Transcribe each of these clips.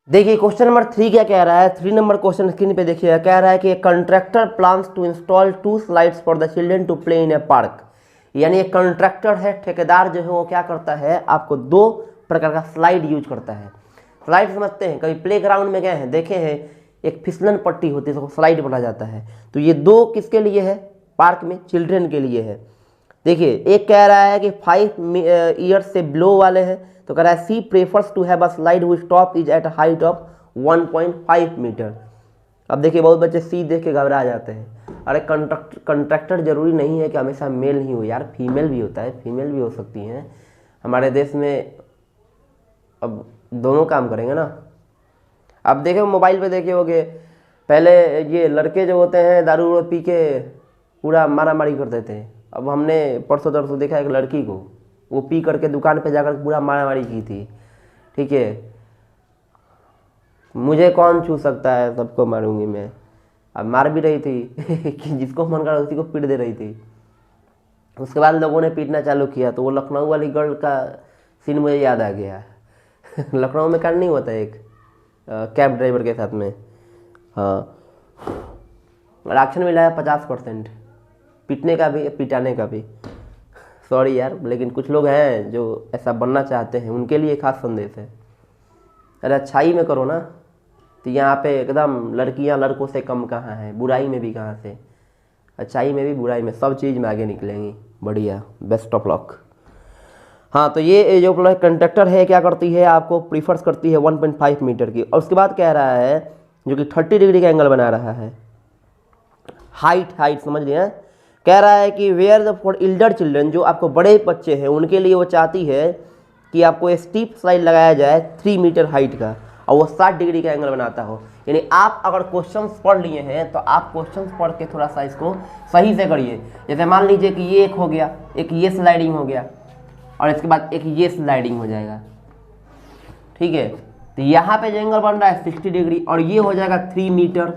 देखिए question number 3 क्या कह रहा है। 3 नंबर क्वेश्चन स्क्रीन पे देखिएगा, कह रहा है कि contractor plans to install 2 slides for the children to play in a park. यानी एक कंट्रैक्टर है, ठेकेदार जो है वो क्या करता है, आपको 2 प्रकार का स्लाइड यूज करता है। स्लाइड समझते हैं, कभी प्ले ग्राउंड में गए हैं, देखे हैं, एक फिसलन पट्टी होती है, उसको स्लाइड बोला जाता है। तो ये 2 किसके लिए है, पार्क में चिल्ड्रन के लिए है। देखिए एक कह रहा है कि 5 ईयर्स से बिलो वाले हैं, तो कह रहा है C prefers to have a slide which top is at height of 1.5 metre. अब देखिए बहुत बच्चे सी देख के घबरा जाते हैं। अरे कंट्रैक्टर जरूरी नहीं है कि हमेशा मेल ही हो यार, फीमेल भी होता है, फीमेल भी हो सकती हैं हमारे देश में। अब दोनों काम करेंगे ना। अब देखो मोबाइल पे देखे होगे, पहले ये लड़के जो होते हैं दारू पी के पूरा मारा मारी करते थे। अब हमने परसों तरसों देखा एक लड़की को, वो पी करके दुकान पे जाकर पूरा मारा मारी की थी। ठीक है, मुझे कौन छू सकता है, सबको मारूंगी मैं। अब मार भी रही थी कि जिसको मन करा उसी को पीट दे रही थी। उसके बाद लोगों ने पीटना चालू किया, तो वो लखनऊ वाली गर्ल का सीन मुझे याद आ गया लखनऊ में कांड नहीं होता एक कैब ड्राइवर के साथ में, हाँ, एक्शन मिला है 50%, पीटने का भी पिटाने का भी। सॉरी यार, लेकिन कुछ लोग हैं जो ऐसा बनना चाहते हैं, उनके लिए खास संदेश है। अरे अच्छाई में करो ना, तो यहाँ पे एकदम लड़कियाँ लड़कों से कम कहाँ हैं, बुराई में भी कहाँ से, अच्छाई में भी बुराई में, सब चीज़ में आगे निकलेंगी। बढ़िया, बेस्ट ऑफ लक। हाँ, तो ये जो कंडक्टर है क्या करती है, आपको प्रीफर्स करती है 1.5 मीटर की। और उसके बाद कह रहा है जो कि 30 डिग्री का एंगल बना रहा है, हाइट समझ लिया। कह रहा है कि where the for elder children, जो आपको बड़े बच्चे हैं उनके लिए वो चाहती है कि आपको स्टीप स्लाइड लगाया जाए 3 मीटर हाइट का, और वो 60 डिग्री का एंगल बनाता हो। यानी आप अगर क्वेश्चंस पढ़ लिए हैं तो आप क्वेश्चंस पढ़ के थोड़ा सा इसको सही से करिए। जैसे मान लीजिए कि ये एक हो गया, एक ये स्लाइडिंग हो गया, और इसके बाद एक ये स्लाइडिंग हो जाएगा। ठीक है, तो यहाँ पे जो एंगल बन रहा है 60 डिग्री, और ये हो जाएगा 3 मीटर,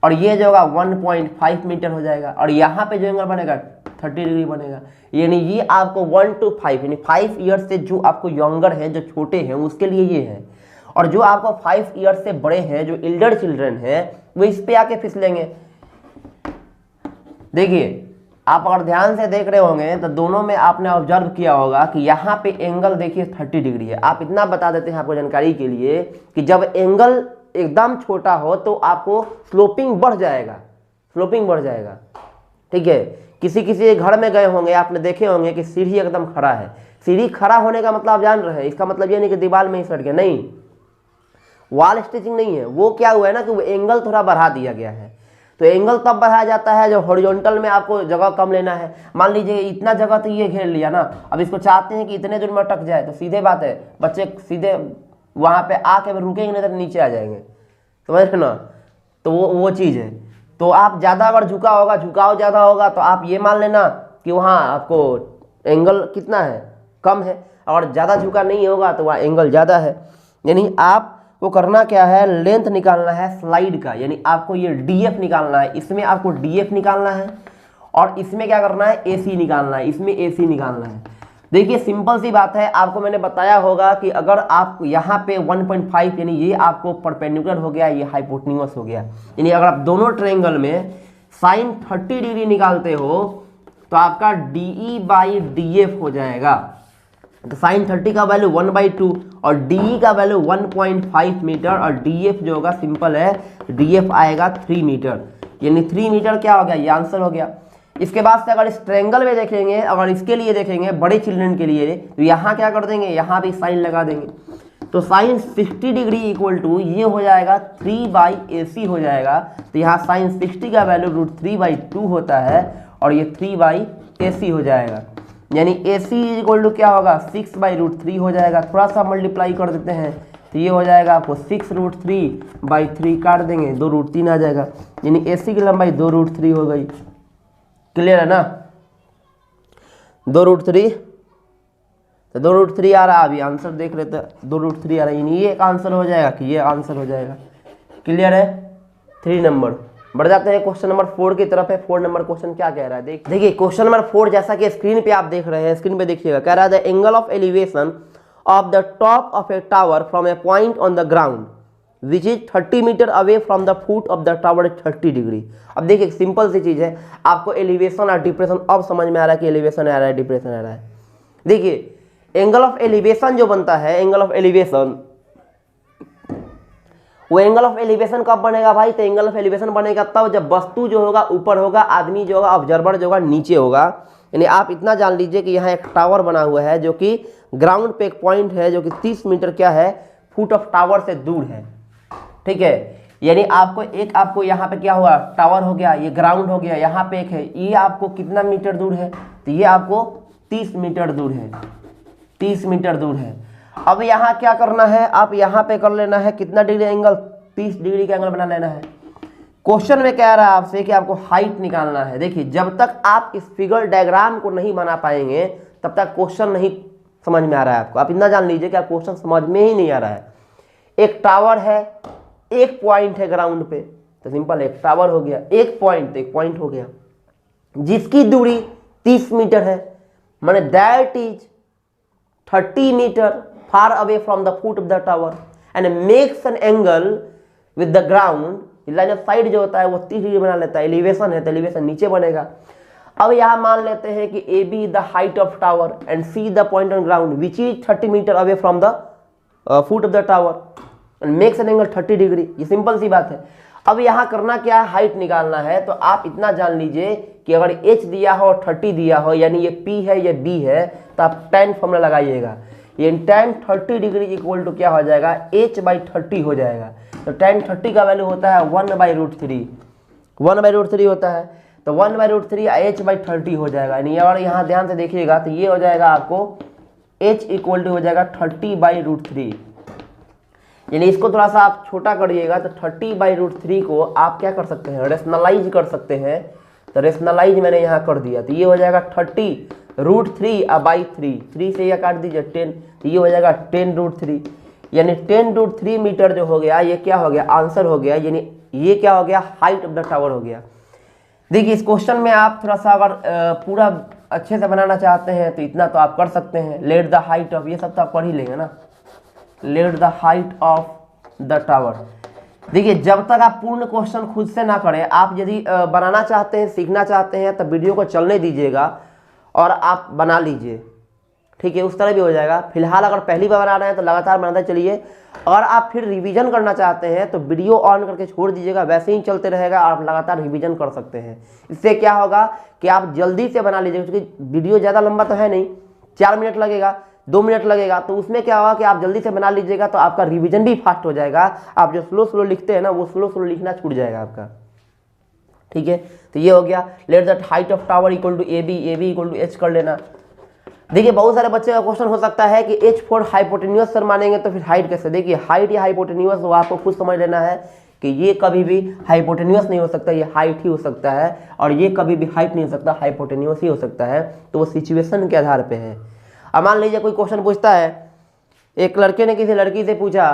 और ये जो होगा 1.5 मीटर हो जाएगा, और यहाँ पे जो एंगल बनेगा 30 डिग्री बनेगा। यानी ये आपको 1 to 5 यानी 5 ईयर्स से जो आपको यंगर है, जो छोटे हैं, उसके लिए ये है। और जो आपको 5 ईयर्स से बड़े हैं, जो एल्डर चिल्ड्रन है, वो इस पे आके फिसलेंगे। देखिए आप अगर ध्यान से देख रहे होंगे तो दोनों में आपने ऑब्जर्व किया होगा कि यहाँ पे एंगल देखिए 30 डिग्री है। आप इतना बता देते हैं आपको जानकारी के लिए कि जब एंगल एकदम छोटा हो तो आपको स्लोपिंग बढ़ जाएगा, स्लोपिंग बढ़ जाएगा। ठीक है, किसी किसी घर में गए होंगे, आपने देखे होंगे कि सीढ़ी एकदम खड़ा है। सीढ़ी खड़ा होने का मतलब आप जान रहे हैं, इसका मतलब ये नहीं कि दीवार में ही सट गया, नहीं, वॉल स्टिचिंग नहीं है। वो क्या हुआ है ना कि वो एंगल थोड़ा बढ़ा दिया गया है। तो एंगल तब बढ़ाया जाता है जब हॉरिजॉन्टल में आपको जगह कम लेना है। मान लीजिए इतना जगह तो ये घेर लिया ना, अब इसको चाहते हैं कि इतने दूर में अटक जाए, तो सीधे बात है बच्चे सीधे वहाँ पे आके रुकेंगे, नहीं तो नीचे आ जाएंगे, समझ रहे ना। तो वो चीज़ है। तो आप ज़्यादा अगर झुका होगा, झुकाव ज़्यादा होगा, तो आप ये मान लेना कि वहाँ आपको एंगल कितना है, कम है। और ज़्यादा झुका नहीं होगा तो वहाँ एंगल ज़्यादा है। यानी आपको करना क्या है, लेंथ निकालना है स्लाइड का, यानी आपको ये डीएफ निकालना है। इसमें आपको डीएफ निकालना है, और इसमें क्या करना है, एसी निकालना है, इसमें एसी निकालना है। देखिए सिंपल सी बात है, आपको मैंने बताया होगा कि अगर आप यहाँ पे 1.5 यानी ये आपको परपेंडिकुलर हो गया, ये हाइपोटेन्यूस हो गया। यानी अगर आप दोनों ट्रायंगल में साइन 30 डिग्री निकालते हो तो आपका DE बाई DF हो जाएगा। तो साइन 30 का वैल्यू 1/2 और DE का वैल्यू 1.5 मीटर, और DF जो होगा सिंपल है, DF आएगा 3 मीटर। यानी 3 मीटर क्या हो गया, ये आंसर हो गया। इसके बाद से अगर इस ट्रायंगल में देखेंगे, अगर इसके लिए देखेंगे बड़े चिल्ड्रन के लिए, तो यहाँ क्या कर देंगे, यहाँ भी साइन लगा देंगे। तो साइन 60 डिग्री इक्वल टू ये हो जाएगा 3/AC हो जाएगा। तो यहाँ साइन 60 का वैल्यू √3/2 होता है, और ये 3/AC हो जाएगा। यानी AC इक्वल टू क्या होगा, 6/√3 हो जाएगा। थोड़ा सा मल्टीप्लाई कर देते हैं तो ये हो जाएगा आपको 6√3/3 काट देंगे, 2√3 आ जाएगा। यानी AC की लंबाई 2√3 हो गई। क्लियर है ना, 2√3, तो 2√3 आ रहा है। अभी आंसर देख रहे थे, 2√3 आ रहा है, यानी ये एक आंसर हो जाएगा कि ये आंसर हो जाएगा। क्लियर है। 3 नंबर बढ़ जाते हैं क्वेश्चन नंबर 4 की तरफ है। 4 नंबर क्वेश्चन क्या कह रहा है, देखिए क्वेश्चन नंबर 4 जैसा कि स्क्रीन पे आप देख रहे हैं, स्क्रीन पे देखिएगा, कह रहा है the angle of elevation of the top of a tower from a point on the ground which is 30 metre away from the foot of the tower 30 degree. अब देखिए सिंपल सी चीज़ है, आपको एलिवेशन और डिप्रेशन अब समझ में आ रहा है कि एलिवेशन आ रहा है डिप्रेशन आ रहा है। देखिए एंगल ऑफ एलिवेशन जो बनता है, एंगल ऑफ एलिवेशन, वो एंगल ऑफ एलिवेशन कब बनेगा भाई? तो एंगल ऑफ एलिवेशन बनेगा तब जब वस्तु जो होगा ऊपर होगा, आदमी जो होगा, ऑब्जर्वर जो होगा नीचे होगा। यानी आप इतना जान लीजिए कि यहाँ एक टावर बना हुआ है जो कि ग्राउंड पे एक पॉइंट है जो कि 30 मीटर क्या है, फुट ऑफ टावर से दूर है। ठीक है, यानी आपको यहाँ पे क्या हुआ, टावर हो गया, ये ग्राउंड हो गया, यहाँ पे एक है, ये आपको कितना मीटर दूर है? तो ये आपको 30 मीटर दूर है, 30 मीटर दूर है। अब यहाँ क्या करना है, आप यहाँ पे कर लेना है कितना डिग्री एंगल, 30 डिग्री का एंगल बना लेना है। क्वेश्चन में कह रहा है आपसे कि आपको हाइट निकालना है। देखिए जब तक आप इस फिगर डायग्राम को नहीं बना पाएंगे तब तक क्वेश्चन नहीं समझ में आ रहा है आपको। आप इतना जान लीजिए कि आप क्वेश्चन समझ में ही नहीं आ रहा है। एक टावर है, एक पॉइंट है ग्राउंड पे, तो सिंपल एक टावर हो गया, एक पॉइंट, तो एक पॉइंट हो गया जिसकी दूरी 30 मीटर है, माने that is 30 metre far away from the foot of the tower and makes an angle with the ground। Line of side जो होता है वो 30 डिग्री बना लेता है। एलिवेशन है तो एलिवेशन नीचे बनेगा। अब यहाँ मान लेते हैं कि A B the height of tower and C the point on ground which is 30 metre away from the foot of the tower and makes an angle 30 degree. ये सिंपल सी बात है। अब यहाँ करना क्या है, हाइट निकालना है। तो आप इतना जान लीजिए कि अगर h दिया हो और 30 दिया हो, यानी ये p है ये b है, तो आप tan फॉर्मूला लगाइएगा। ये tan 30 डिग्री इक्वल टू क्या हो जाएगा, h/30 हो जाएगा। तो tan 30 का वैल्यू होता है 1/√3, 1/√3 होता है। तो 1/√3 h/30 हो जाएगा। यानी और यहाँ ध्यान से देखिएगा तो ये हो जाएगा आपको h इक्वल टू हो जाएगा 30/√3। यानी इसको थोड़ा सा आप छोटा करिएगा तो 30/√3 को आप क्या कर सकते हैं, रेशनलाइज कर सकते हैं। तो रेशनलाइज मैंने यहाँ कर दिया तो ये हो जाएगा 30√3/3, 3 से ये काट दीजिए 10, तो ये हो जाएगा 10√3। यानी 10√3 मीटर जो हो गया ये क्या हो गया, आंसर हो गया। यानी ये क्या हो गया, हाइट ऑफ द टावर हो गया। देखिए इस क्वेश्चन में आप थोड़ा सा अगर पूरा अच्छे से बनाना चाहते हैं तो इतना तो आप कर सकते हैं। लेट द हाइट ऑफ, ये सब तो आप पढ़ ही लेंगे ना, let the height of the tower. देखिए जब तक आप पूर्ण क्वेश्चन खुद से ना करें, आप यदि बनाना चाहते हैं, सीखना चाहते हैं, तो वीडियो को चलने दीजिएगा और आप बना लीजिए। ठीक है, उस तरह भी हो जाएगा। फिलहाल अगर पहली बार बना रहे हैं तो लगातार बनाते चलिए। और आप फिर रिवीजन करना चाहते हैं तो वीडियो ऑन करके छोड़ दीजिएगा, वैसे ही चलते रहेगा, आप लगातार रिवीजन कर सकते हैं। इससे क्या होगा कि आप जल्दी से बना लीजिएगा, क्योंकि वीडियो ज़्यादा लंबा तो है नहीं, 4 मिनट लगेगा, 2 मिनट लगेगा। तो उसमें क्या होगा कि आप जल्दी से बना लीजिएगा तो आपका रिवीजन भी फास्ट हो जाएगा। आप जो स्लो स्लो लिखते हैं ना, वो स्लो स्लो लिखना छूट जाएगा आपका। ठीक है, तो ये हो गया let that height of tower equal to A B equal to h कर लेना। देखिए बहुत सारे बच्चे का क्वेश्चन हो सकता है कि h फॉर हाइपोटेन्यूअस सर मानेंगे तो फिर हाइट कैसे। देखिए हाइट या हाइपोटेन्यूअस वो आपको खुद समझ लेना है कि ये कभी भी हाइपोटेन्यूअस नहीं हो सकता, ये हाइट ही हो सकता है, और ये कभी भी हाइट नहीं हो सकता, हाइपोटेन्यूअस ही हो सकता है। तो वो सिचुएशन के आधार पर है। अब मान लीजिए कोई क्वेश्चन पूछता है, एक लड़के ने किसी लड़की से पूछा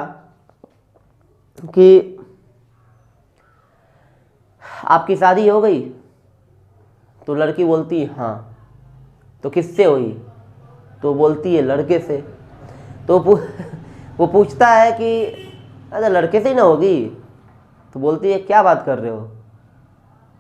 कि आपकी शादी हो गई, तो लड़की बोलती है हाँ। तो किससे हुई, तो बोलती है लड़के से। तो वो पूछता है कि अरे लड़के से ही ना होगी, तो बोलती है क्या बात कर रहे हो,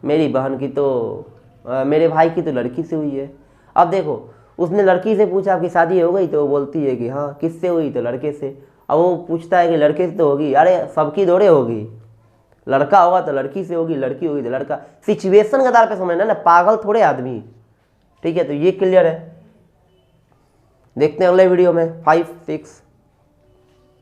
मेरी बहन की तो मेरे भाई की तो लड़की से हुई है। अब देखो उसने लड़की से पूछा आपकी शादी हो गई, तो वो बोलती है कि हाँ। किससे हुई, तो लड़के से। अब वो पूछता है कि लड़के से तो होगी, अरे सबकी दौड़े होगी, लड़का होगा तो लड़की से होगी, लड़की होगी तो लड़का। सिचुएशन के आधार पे समझना ना, पागल थोड़े आदमी। ठीक है, तो ये क्लियर है। देखते हैं अगले वीडियो में 5, 6